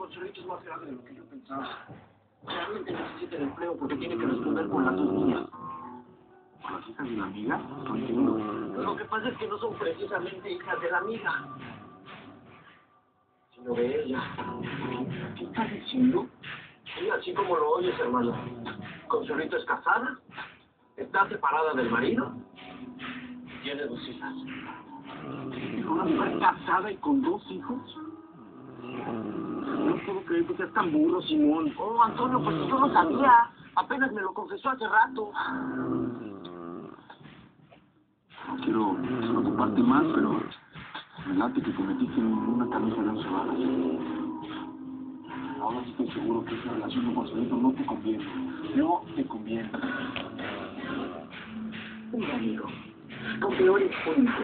Consuelito es más grave de lo que yo pensaba. Realmente necesita el empleo porque tiene que responder con las dos niñas. ¿Con las hijas de la amiga? No entiendo. Lo que pasa es que no son precisamente hijas de la amiga, sino de ella. ¿Qué estás diciendo? Sí, así como lo oyes, hermano. Consuelito es casada, está separada del marido, tiene 2 hijas. ¿Una mujer casada y con 2 hijos? No puedo creer que seas tan burro, Simón. Oh, Antonio, pues yo no sabía. Apenas me lo confesó hace rato. No quiero preocuparte más, pero me late que te metiste en una camisa de 11 varas. Ahora sí estoy seguro que esa relación con Consuelito no te conviene. No te conviene. Mira, amigo, aunque eres único.